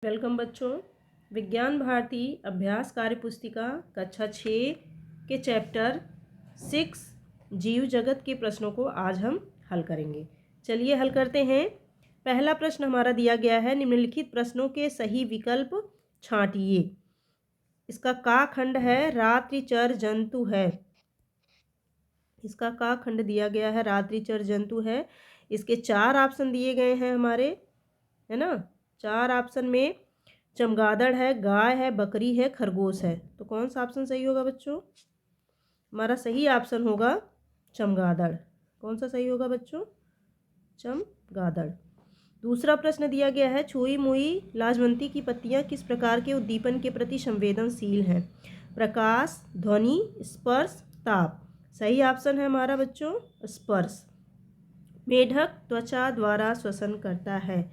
Welcome बच्चों। विज्ञान भारती अभ्यास कार्य पुस्तिका कक्षा 6 के चैप्टर 6 जीव जगत के प्रश्नों को आज हम हल करेंगे। चलिए हल करते हैं। पहला प्रश्न हमारा दिया गया है, निम्नलिखित प्रश्नों के सही विकल्प छांटिए। इसका का खंड है रात्रिचर जंतु है। इसका का खंड दिया गया है रात्रिचर जंतु है। इसके 4 ऑप्शन दिए गए हैं हमारे, है ना। 4 ऑप्शन में चमगादड़ है, गाय है, बकरी है, खरगोश है। तो कौन सा ऑप्शन सही होगा बच्चों? हमारा सही ऑप्शन होगा चमगादड़। कौन सा सही होगा बच्चों? चमगादड़। दूसरा प्रश्न दिया गया है, छुई मुई लाजवंती की पत्तियां किस प्रकार के उद्दीपन के प्रति संवेदनशील हैं? प्रकाश, ध्वनि, स्पर्श, ताप। सही ऑप्शन है हमारा बच्चों स्पर्श। मेढक त्वचा द्वारा श्वसन करता है।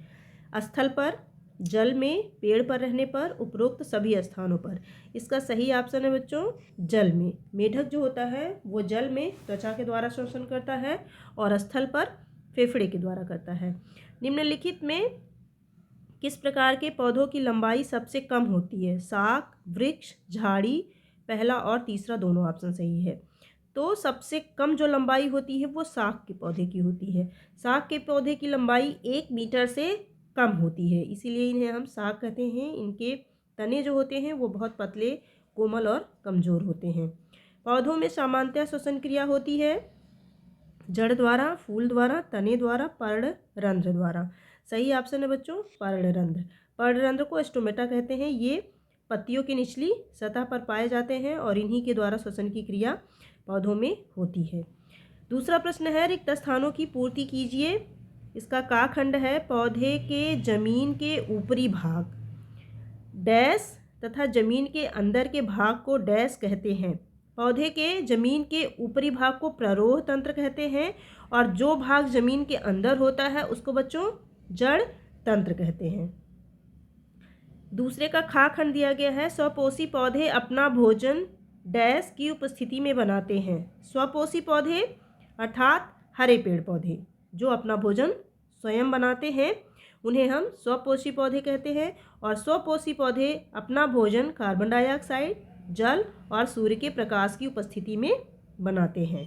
स्थल पर, जल में, पेड़ पर रहने पर, उपरोक्त सभी स्थानों पर। इसका सही ऑप्शन है बच्चों जल में। मेढक जो होता है वो जल में त्वचा के द्वारा श्वसन करता है और स्थल पर फेफड़े के द्वारा करता है। निम्नलिखित में किस प्रकार के पौधों की लंबाई सबसे कम होती है? शाक, वृक्ष, झाड़ी। पहला और तीसरा दोनों ऑप्शन सही है। तो सबसे कम जो लंबाई होती है वो शाक के पौधे की होती है। शाक के पौधे की लंबाई 1 मीटर से कम होती है, इसीलिए इन्हें हम शाक कहते हैं। इनके तने जो होते हैं वो बहुत पतले, कोमल और कमज़ोर होते हैं। पौधों में सामान्यतः श्वसन क्रिया होती है जड़ द्वारा, फूल द्वारा, तने द्वारा, पर्णरंध्र द्वारा। सही ऑप्शन है बच्चों पर्णरंध्र। पर्णरंध्र को स्टोमेटा कहते हैं। ये पत्तियों की निचली सतह पर पाए जाते हैं और इन्हीं के द्वारा श्वसन की क्रिया पौधों में होती है। दूसरा प्रश्न है, रिक्त स्थानों की पूर्ति कीजिए। इसका का खंड है, पौधे के जमीन के ऊपरी भाग डैश तथा जमीन के अंदर के भाग को डैश कहते हैं। पौधे के जमीन के ऊपरी भाग को प्ररोह तंत्र कहते हैं और जो भाग जमीन के अंदर होता है उसको बच्चों जड़ तंत्र कहते हैं। दूसरे का खा खंड दिया गया है, स्वपोषी पौधे अपना भोजन डैश की उपस्थिति में बनाते हैं। स्वपोषी पौधे अर्थात हरे पेड़ पौधे जो अपना भोजन स्वयं बनाते हैं उन्हें हम स्वपोषी पौधे कहते हैं। और स्वपोषी पौधे अपना भोजन कार्बन डाइऑक्साइड, जल और सूर्य के प्रकाश की उपस्थिति में बनाते हैं।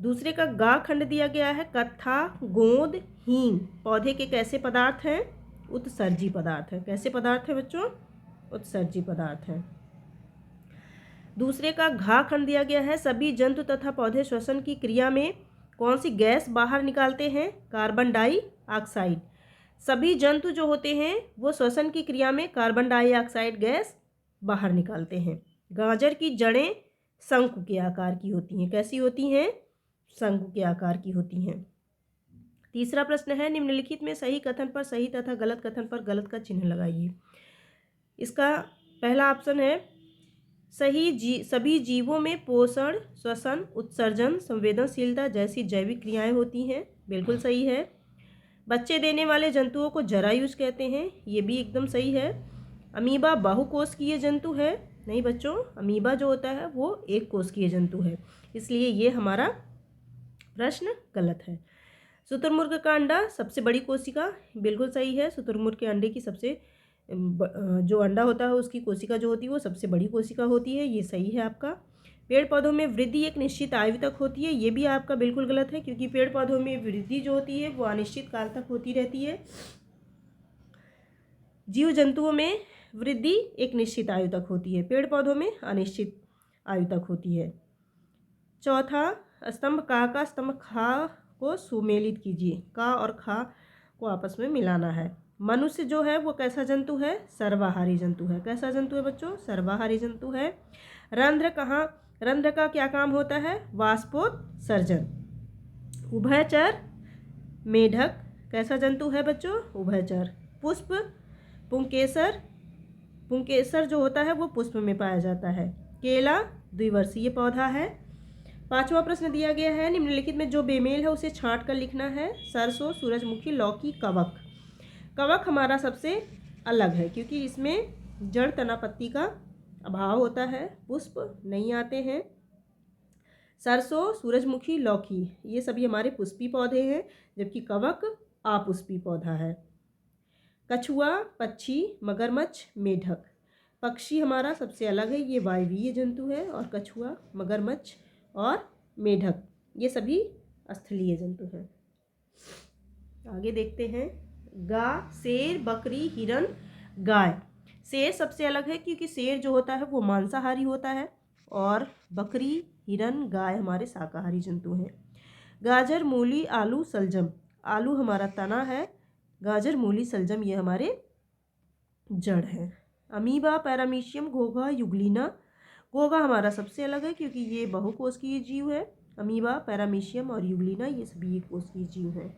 दूसरे का गा खंड दिया गया है, कत्था, गोंद, हींग पौधे के कैसे पदार्थ हैं? उत्सर्जी पदार्थ है। कैसे पदार्थ है बच्चों? उत्सर्जी पदार्थ है। दूसरे का घा खंड दिया गया है, सभी जंतु तथा पौधे श्वसन की क्रिया में कौन सी गैस बाहर निकालते हैं? Carbon dioxide. सभी जंतु जो होते हैं वो श्वसन की क्रिया में कार्बन डाइऑक्साइड गैस बाहर निकालते हैं। गाजर की जड़ें शंकु के आकार की होती हैं। कैसी होती हैं? शंकु के आकार की होती हैं। तीसरा प्रश्न है, निम्नलिखित में सही कथन पर सही तथा गलत कथन पर गलत का चिन्ह लगाइए। इसका पहला ऑप्शन है, सभी जीवों में पोषण, श्वसन, उत्सर्जन, संवेदनशीलता जैसी जैविक क्रियाएं होती हैं। बिल्कुल सही है। बच्चे देने वाले जंतुओं को जरायुज कहते हैं। ये भी एकदम सही है। अमीबा बहुकोशिकीय जंतु है। नहीं बच्चों, अमीबा जो होता है वो एक कोशिकीय जंतु है, इसलिए ये हमारा प्रश्न गलत है। शुतुरमुर्ग का अंडा सबसे बड़ी कोशिका, बिल्कुल सही है। शुतुरमुर्ग के अंडे की सबसे जो अंडा होता है उसकी कोशिका जो होती है वो सबसे बड़ी कोशिका होती है, ये सही है आपका। पेड़ पौधों में वृद्धि एक निश्चित आयु तक होती है, ये भी आपका बिल्कुल गलत है, क्योंकि पेड़ पौधों में वृद्धि जो होती है वो अनिश्चित काल तक होती रहती है। जीव जंतुओं में वृद्धि एक निश्चित आयु तक होती है, पेड़ पौधों में अनिश्चित आयु तक होती है। चौथा, स्तंभ का स्तंभ खा को सुमेलित कीजिए। का और खा को आपस में मिलाना है। मनुष्य जो है वो कैसा जंतु है? सर्वाहारी जंतु है। कैसा जंतु है बच्चों? सर्वाहारी जंतु है। रंध्र का क्या काम होता है? वाष्पोत्सर्जन। उभयचर मेढक कैसा जंतु है बच्चों? उभयचर। पुष्प पुंकेसर जो होता है वो पुष्प में पाया जाता है। केला द्विवर्षीय पौधा है। पांचवा प्रश्न दिया गया है, निम्नलिखित में जो बेमेल है उसे छांट कर लिखना है। सरसों, सूरजमुखी, लौकी, कवक। कवक हमारा सबसे अलग है क्योंकि इसमें जड़ तना पत्ती का अभाव होता है, पुष्प नहीं आते हैं। सरसों, सूरजमुखी, लौकी ये सभी हमारे पुष्पी पौधे हैं, जबकि कवक अपुष्पी पौधा है। कछुआ, पक्षी, मगरमच्छ, मेढक। पक्षी हमारा सबसे अलग है, ये वायवीय जंतु है, और कछुआ, मगरमच्छ और मेढक ये सभी स्थलीय जंतु हैं। आगे देखते हैं। गाय, शेर, बकरी, हिरन, गाय। शेर सबसे अलग है क्योंकि शेर जो होता है वो मांसाहारी होता है, और बकरी, हिरन, गाय हमारे शाकाहारी जंतु हैं। गाजर, मूली, आलू, सलजम। आलू हमारा तना है, गाजर, मूली, सलजम ये हमारे जड़ हैं। अमीबा, पैरामीशियम, घोंघा, युगलिना। घोंघा हमारा सबसे अलग है क्योंकि ये बहुकोषीय जीव है। अमीबा, पैरामीशियम और युगलिना ये सभी एक कोषीय जीव हैं।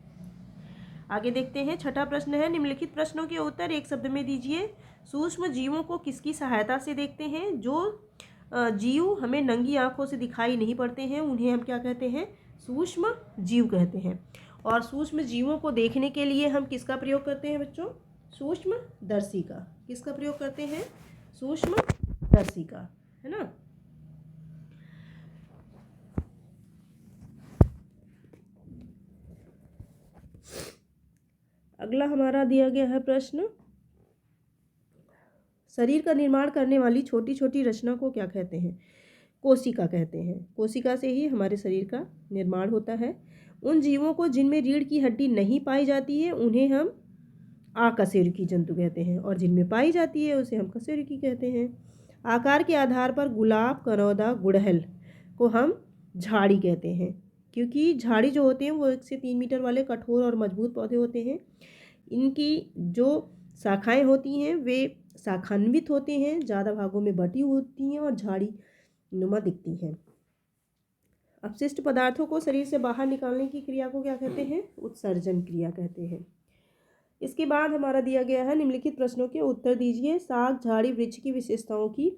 आगे देखते हैं। छठा प्रश्न है, निम्नलिखित प्रश्नों के उत्तर एक शब्द में दीजिए। सूक्ष्म जीवों को किसकी सहायता से देखते हैं? जो जीव हमें नंगी आंखों से दिखाई नहीं पड़ते हैं उन्हें हम क्या कहते हैं? सूक्ष्म जीव कहते हैं। और सूक्ष्म जीवों को देखने के लिए हम किसका प्रयोग करते हैं बच्चों? सूक्ष्मदर्शी का। किसका प्रयोग करते हैं? सूक्ष्मदर्शी का, है ना। अगला हमारा दिया गया है प्रश्न, शरीर का निर्माण करने वाली छोटी छोटी रचना को क्या कहते हैं? कोशिका कहते हैं। कोशिका से ही हमारे शरीर का निर्माण होता है। उन जीवों को जिनमें रीढ़ की हड्डी नहीं पाई जाती है उन्हें हम अकशेरुकी जंतु कहते हैं, और जिनमें पाई जाती है उसे हम कशेरुकी कहते हैं। आकार के आधार पर गुलाब, करौदा, गुड़हल को हम झाड़ी कहते हैं, क्योंकि झाड़ी जो होते हैं वो 1 से 3 मीटर वाले कठोर और मजबूत पौधे होते हैं। इनकी जो शाखाएं होती हैं वे शाखान्वित होते हैं, ज़्यादा भागों में बटी होती हैं और झाड़ी नुमा दिखती हैं। अपशिष्ट पदार्थों को शरीर से बाहर निकालने की क्रिया को क्या कहते हैं? उत्सर्जन क्रिया कहते हैं। इसके बाद हमारा दिया गया है, निम्नलिखित प्रश्नों के उत्तर दीजिए। शाक, झाड़ी, वृक्ष की विशेषताओं की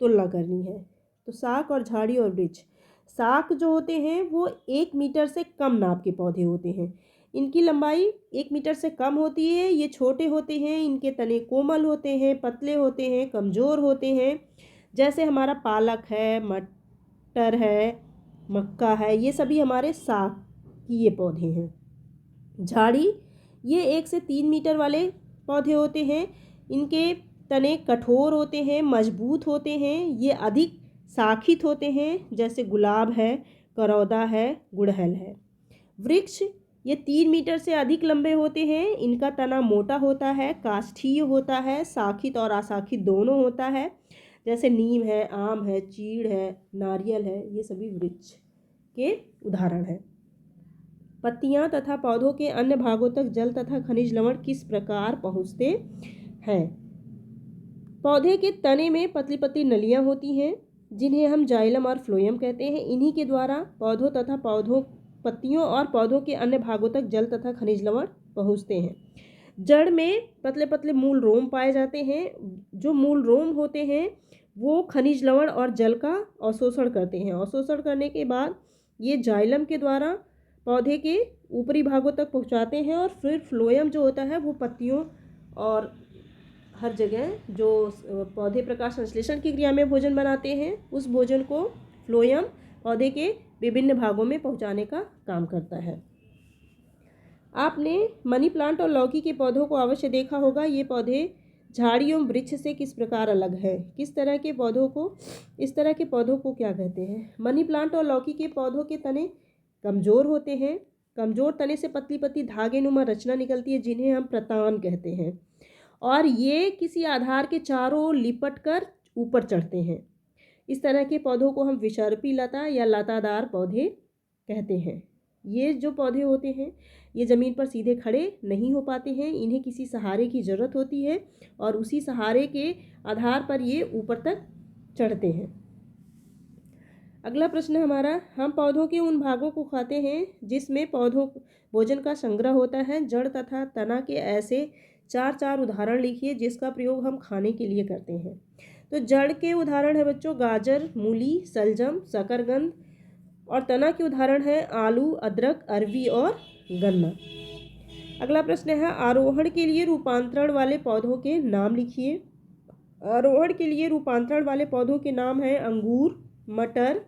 तुलना करनी है। तो शाक और झाड़ी और वृक्ष। शाक जो होते हैं वो 1 मीटर से कम नाप के पौधे होते हैं। इनकी लंबाई 1 मीटर से कम होती है। ये छोटे होते हैं, इनके तने कोमल होते हैं, पतले होते हैं, कमज़ोर होते हैं। जैसे हमारा पालक है, मटर है, मक्का है, ये सभी हमारे शाक की ये पौधे हैं। झाड़ी, ये 1 से 3 मीटर वाले पौधे होते हैं। इनके तने कठोर होते हैं, मजबूत होते हैं, ये अधिक शाखित होते हैं, जैसे गुलाब है, करौदा है, गुड़हल है। वृक्ष, ये 3 मीटर से अधिक लंबे होते हैं। इनका तना मोटा होता है, काष्ठीय होता है, शाखित और अशाखित दोनों होता है, जैसे नीम है, आम है, चीड़ है, नारियल है, ये सभी वृक्ष के उदाहरण हैं। पत्तियां तथा पौधों के अन्य भागों तक जल तथा खनिज लवण किस प्रकार पहुँचते हैं? पौधे के तने में पतली पतली नलियां होती हैं जिन्हें हम जाइलम और फ्लोएम कहते हैं। इन्हीं के द्वारा पौधों तथा पत्तियों और पौधों के अन्य भागों तक जल तथा खनिज लवण पहुँचते हैं। जड़ में पतले पतले मूल रोम पाए जाते हैं। जो मूल रोम होते हैं वो खनिज लवण और जल का अवशोषण करते हैं। अवशोषण करने के बाद ये जाइलम के द्वारा पौधे के ऊपरी भागों तक पहुंचाते हैं, और फिर फ्लोएम जो होता है वो पत्तियों और हर जगह जो पौधे प्रकाश संश्लेषण की क्रिया में भोजन बनाते हैं उस भोजन को फ्लोएम पौधे के विभिन्न भागों में पहुंचाने का काम करता है। आपने मनी प्लांट और लौकी के पौधों को अवश्य देखा होगा। ये पौधे झाड़ी एवं वृक्ष से किस प्रकार अलग है? किस तरह के पौधों को, इस तरह के पौधों को क्या कहते हैं? मनी प्लांट और लौकी के पौधों के तने कमज़ोर होते हैं। कमज़ोर तने से पतली पतली धागे नुमा रचना निकलती है जिन्हें हम प्रतान कहते हैं, और ये किसी आधार के चारों ओर लिपट कर ऊपर चढ़ते हैं। इस तरह के पौधों को हम विषर्पी लता या लतादार पौधे कहते हैं। ये जो पौधे होते हैं ये ज़मीन पर सीधे खड़े नहीं हो पाते हैं, इन्हें किसी सहारे की ज़रूरत होती है और उसी सहारे के आधार पर ये ऊपर तक चढ़ते हैं। अगला प्रश्न हमारा, हम पौधों के उन भागों को खाते हैं जिसमें पौधों भोजन का संग्रह होता है। जड़ तथा तना के ऐसे 4 उदाहरण लिखिए जिसका प्रयोग हम खाने के लिए करते हैं। तो जड़ के उदाहरण है बच्चों गाजर, मूली, सलजम, शकरकंद, और तना के उदाहरण है आलू, अदरक, अरवी और गन्ना। अगला प्रश्न है, आरोहण के लिए रूपांतरण वाले पौधों के नाम लिखिए। आरोहण के लिए रूपांतरण वाले पौधों के नाम हैं अंगूर, मटर,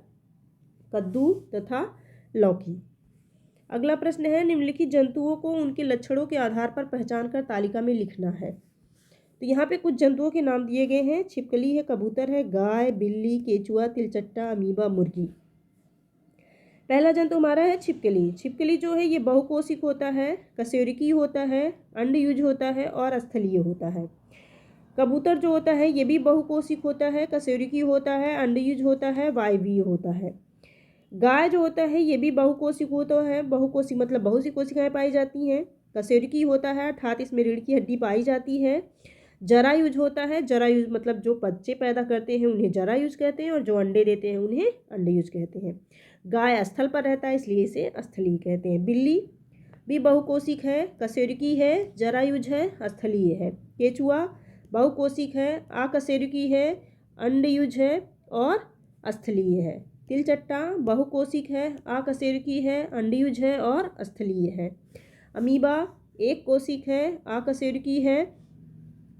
कद्दू तथा लौकी। अगला प्रश्न है, निम्नलिखित जंतुओं को उनके लक्षणों के आधार पर पहचान कर तालिका में लिखना है। तो यहाँ पे कुछ जंतुओं के नाम दिए गए हैं। छिपकली है, कबूतर है, गाय, बिल्ली, केचुआ, तिलचट्टा, अमीबा, मुर्गी। पहला जंतु हमारा है छिपकली। छिपकली जो है ये बहुकोशिक होता है, कशेरुकी होता है, अंडयुज होता है और स्थलीय होता है। कबूतर जो होता है ये भी बहुकोशिक होता है, कशेरुकी होता है, अंडयुज होता है, वायवीय होता है। गाय जो होता है ये भी बहुकोशिक होता है, बहुकोशिक मतलब बहुत सी कोशिकाएं पाई जाती हैं। कशेरुकी होता है अर्थात इसमें रीढ़ की हड्डी पाई जाती है। जरायुज होता है, जरायुज मतलब जो बच्चे पैदा करते हैं उन्हें जरायुज कहते हैं और जो अंडे देते हैं उन्हें अंडयुज कहते हैं। गाय स्थल पर रहता है इसलिए इसे स्थलीय कहते हैं। बिल्ली भी बहुकोशिक है, कशेरुकी है, जरायुज है, स्थलीय है। केचुआ बहुकोशिक है, अकशेरुकी है, अंडयुज है और स्थलीय है। तिलचट्टा बहुकोशिक है, अकशेरुकी है, अंडयुज है और स्थलीय है। अमीबा एक कोशिक है, अकशेरुकी है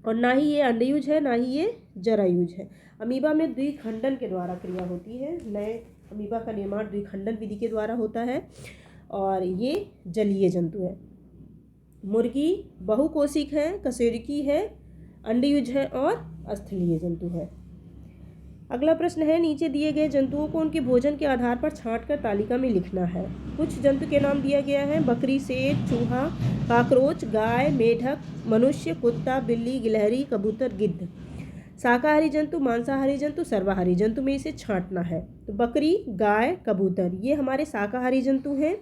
और ना ही ये अंडयुज है ना ही ये जरायुज है। अमीबा में द्विखंडन के द्वारा क्रिया होती है। नए अमीबा का निर्माण द्विखंडन विधि के द्वारा होता है और ये जलीय जंतु है। मुर्गी बहुकोशिक है, कशेरुकी है, अंडयुज है और स्थलीय जंतु है। अगला प्रश्न है, नीचे दिए गए जंतुओं को उनके भोजन के आधार पर छांटकर तालिका में लिखना है। कुछ जंतु के नाम दिया गया है। बकरी, शेर, चूहा, काकरोच, गाय, मेढक, मनुष्य, कुत्ता, बिल्ली, गिलहरी, कबूतर, गिद्ध। शाकाहारी जंतु, मांसाहारी जंतु, सर्वाहारी जंतु में इसे छांटना है। तो बकरी, गाय, कबूतर ये हमारे शाकाहारी जंतु हैं।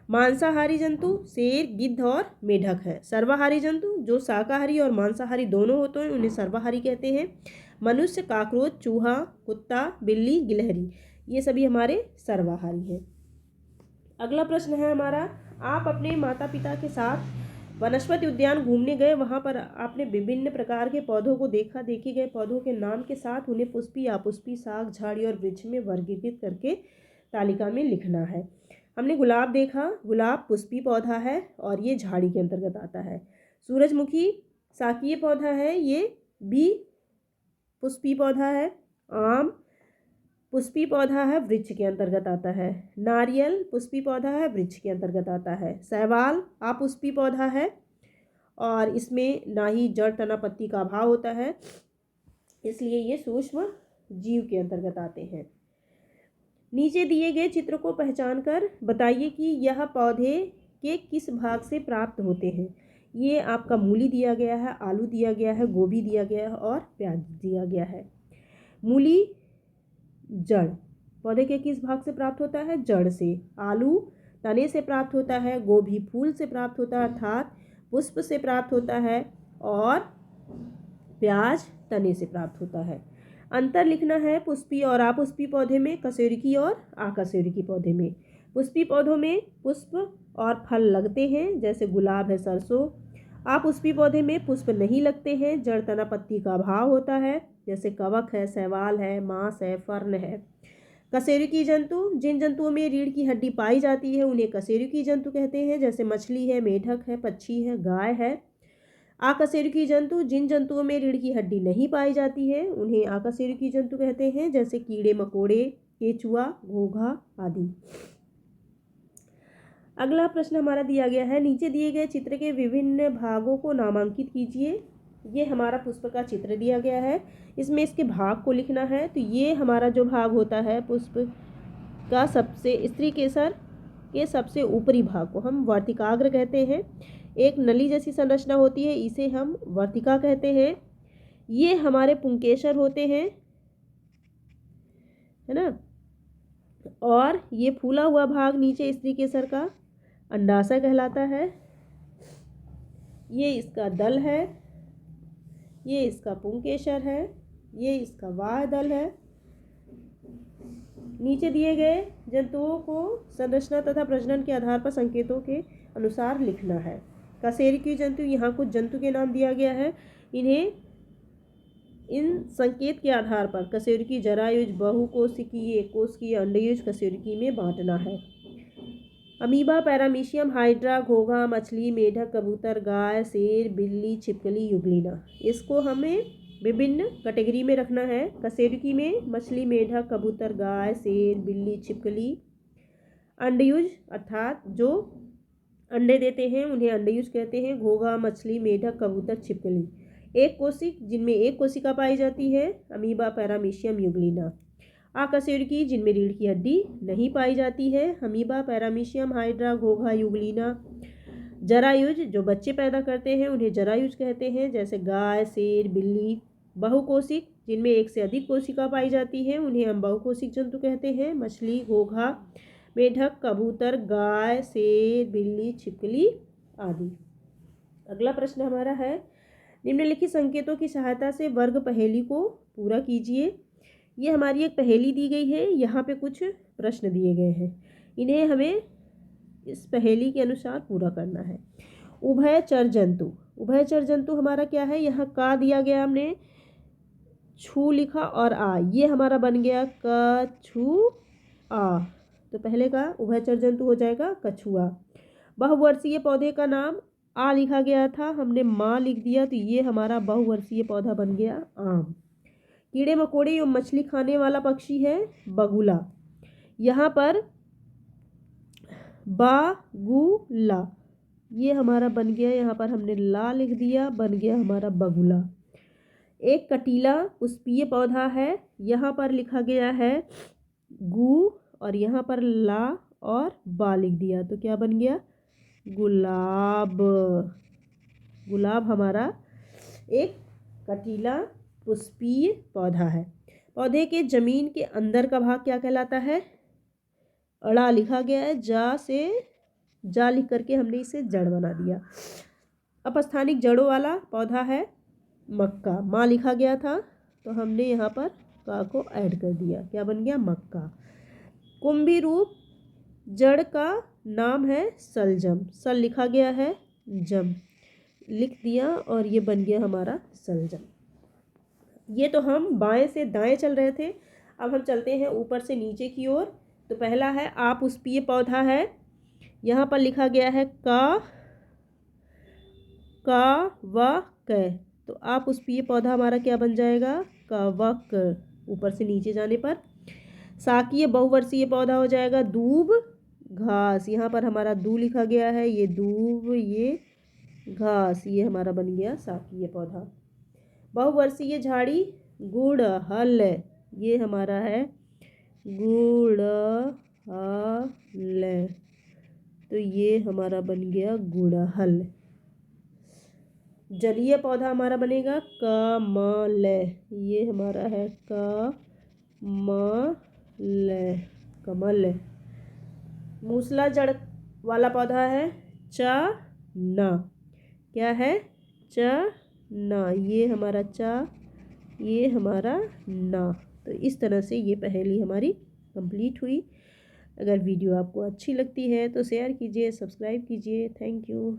मांसाहारी जंतु शेर, गिद्ध और मेढक है। सर्वाहारी जंतु जो शाकाहारी और मांसाहारी दोनों होते हैं उन्हें सर्वाहारी कहते हैं। मनुष्य, काकरोच, चूहा, कुत्ता, बिल्ली, गिलहरी ये सभी हमारे सर्वाहारी हैं। अगला प्रश्न है हमारा, आप अपने माता पिता के साथ वनस्पति उद्यान घूमने गए, वहाँ पर आपने विभिन्न प्रकार के पौधों को देखा। देखे गए पौधों के नाम के साथ उन्हें पुष्पी, अपुष्पी, शाक, झाड़ी और वृक्ष में वर्गीकृत करके तालिका में लिखना है। हमने गुलाब देखा, गुलाब पुष्पी पौधा है और ये झाड़ी के अंतर्गत आता है। सूरजमुखी शाकीय पौधा है, ये भी पुष्पी पौधा है। आम पुष्पी पौधा है, वृक्ष के अंतर्गत आता है। नारियल पुष्पी पौधा है, वृक्ष के अंतर्गत आता है। शैवाल अपुष्पी पौधा है और इसमें ना ही जड़, तना, पत्ती का अभाव होता है, इसलिए ये सूक्ष्म जीव के अंतर्गत आते हैं। नीचे दिए गए चित्र को पहचानकर बताइए कि यह पौधे के किस भाग से प्राप्त होते हैं। ये आपका मूली दिया गया है, आलू दिया गया है, गोभी दिया गया है और प्याज दिया गया है। मूली जड़, पौधे के किस भाग से प्राप्त होता है? जड़ से। आलू तने से प्राप्त होता है, गोभी फूल से प्राप्त होता है अर्थात पुष्प से प्राप्त होता है और प्याज तने से प्राप्त होता है। अंतर लिखना है पुष्पी और अपुष्पी पौधे में, कशेरुकी और अकशेरुकी पौधे में। पुष्पी पौधों में पुष्प और फल लगते हैं, जैसे गुलाब है, सरसों। अपुष्पी पौधे में पुष्प नहीं लगते हैं, जड़, तना, पत्ती का अभाव होता है, जैसे कवक है, शैवाल है, मांस है, फर्न है। कशेरुकी जंतु, जिन जंतुओं में रीढ़ की हड्डी पाई जाती है उन्हें कशेरुकी जंतु कहते हैं, जैसे मछली है, मेढक है, पक्षी है, गाय है। अकशेरुकी जंतु, जिन जंतुओं में रीढ़ की हड्डी नहीं पाई जाती है उन्हें अकशेरुकी जंतु कहते हैं, जैसे कीड़े मकोड़े, केचुआ, घोंघा आदि। अगला प्रश्न हमारा दिया गया है, नीचे दिए गए चित्र के विभिन्न भागों को नामांकित कीजिए। ये हमारा पुष्प का चित्र दिया गया है, इसमें इसके भाग को लिखना है। तो ये हमारा जो भाग होता है पुष्प का, सबसे स्त्री केसर के सबसे ऊपरी भाग को हम वर्तिकाग्र कहते हैं। एक नली जैसी संरचना होती है, इसे हम वर्तिका कहते हैं। ये हमारे पुंकेसर होते हैं, है ना। और ये फूला हुआ भाग नीचे स्त्री केसर का अंडाशय कहलाता है। ये इसका दल है, ये इसका पुंकेसर है, ये इसका बाह्य दल है। नीचे दिए गए जंतुओं को संरचना तथा प्रजनन के आधार पर संकेतों के अनुसार लिखना है। कशेरुकी जंतु, यहाँ कुछ जंतु के नाम दिया गया है, इन्हें इन संकेत के आधार पर कशेरुकी, जरायुज, बहुकोशिकीय, एककोशिकीय, अंडयुज, कशेरुकी में बांटना है। अमीबा, पैरामीशियम, हाइड्रा, घोंघा, मछली, मेढक, कबूतर, गाय, शेर, बिल्ली, छिपकली, युगलिना, इसको हमें विभिन्न कैटेगरी में रखना है। कशेरुकी में मछली, मेढक, कबूतर, गाय, शेर, बिल्ली, छिपकली। अंडयुज अर्थात जो अंडे देते हैं उन्हें अंडयुज कहते हैं। घोंघा, मछली, मेढक, कबूतर, छिपकली। एक कोशिक जिनमें एक कोशिका पाई जाती है, अमीबा, पैरामीशियम, यूग्लिना। आकशेरुकी जिनमें रीढ़ की हड्डी नहीं पाई जाती है, अमीबा, पैरामीशियम, हाइड्रा, घोंघा, यूग्लिना। जरायुज जो बच्चे पैदा करते हैं उन्हें जरायुज कहते हैं, जैसे गाय, शेर, बिल्ली। बहुकोशिक जिनमें एक से अधिक कोशिका पाई जाती है उन्हें हम बहुकोशिक जंतु कहते हैं, मछली, घोंघा, मेढक, कबूतर, गाय, शेर, बिल्ली, छिपकली आदि। अगला प्रश्न हमारा है, निम्नलिखित संकेतों की सहायता से वर्ग पहेली को पूरा कीजिए। ये हमारी एक पहेली दी गई है, यहाँ पे कुछ प्रश्न दिए गए हैं, इन्हें हमें इस पहेली के अनुसार पूरा करना है। उभयचर जंतु, उभयचर जंतु हमारा क्या है, यहाँ का दिया गया, हमने छू लिखा और आ, ये हमारा बन गया कछु आ, तो पहले का उभयचर जंतु हो जाएगा कछुआ। बहुवर्षीय पौधे का नाम आ लिखा गया था, हमने माँ लिख दिया, तो ये हमारा बहुवर्षीय पौधा बन गया आम। कीड़े मकोड़े एवं मछली खाने वाला पक्षी है बगुला। यहाँ पर बागुला, ये हमारा बन गया, यहाँ पर हमने ला लिख दिया, बन गया हमारा बगुला। एक कटीला पुष्पीय पौधा है, यहाँ पर लिखा गया है गु और यहाँ पर ला और बा लिख दिया, तो क्या बन गया गुलाब। गुलाब हमारा एक कटीला पुष्पीय पौधा है। पौधे के जमीन के अंदर का भाग क्या कहलाता है, अड़ा लिखा गया है, जा से जा लिख करके हमने इसे जड़ बना दिया। अपस्थानिक जड़ों वाला पौधा है मक्का, माँ लिखा गया था तो हमने यहाँ पर का को ऐड कर दिया, क्या बन गया मक्का। कुंभी रूप जड़ का नाम है सलजम, सल लिखा गया है, जम लिख दिया और ये बन गया हमारा सलजम। ये तो हम बाएं से दाएं चल रहे थे, अब हम चलते हैं ऊपर से नीचे की ओर। तो पहला है अपुष्पीय पौधा है, यहाँ पर लिखा गया है का व क, तो अपुष्पीय पौधा हमारा क्या बन जाएगा कवक, ऊपर से नीचे जाने पर। शाकीय बहुवर्षीय पौधा हो जाएगा दूब घास, यहाँ पर हमारा दू लिखा गया है, ये दूब ये घास, ये हमारा बन गया शाकीय पौधा। बहुवर्षीय झाड़ी गुड़हल, ये हमारा है गुड़हल, तो ये हमारा बन गया गुड़हल। जलीय पौधा हमारा बनेगा कमल, ये हमारा है कमल, कमल। मूसला जड़ वाला पौधा है चना, क्या है चना, ये हमारा चा, ये हमारा ना। तो इस तरह से ये पहेली हमारी कंप्लीट हुई। अगर वीडियो आपको अच्छी लगती है तो शेयर कीजिए, सब्सक्राइब कीजिए। Thank you.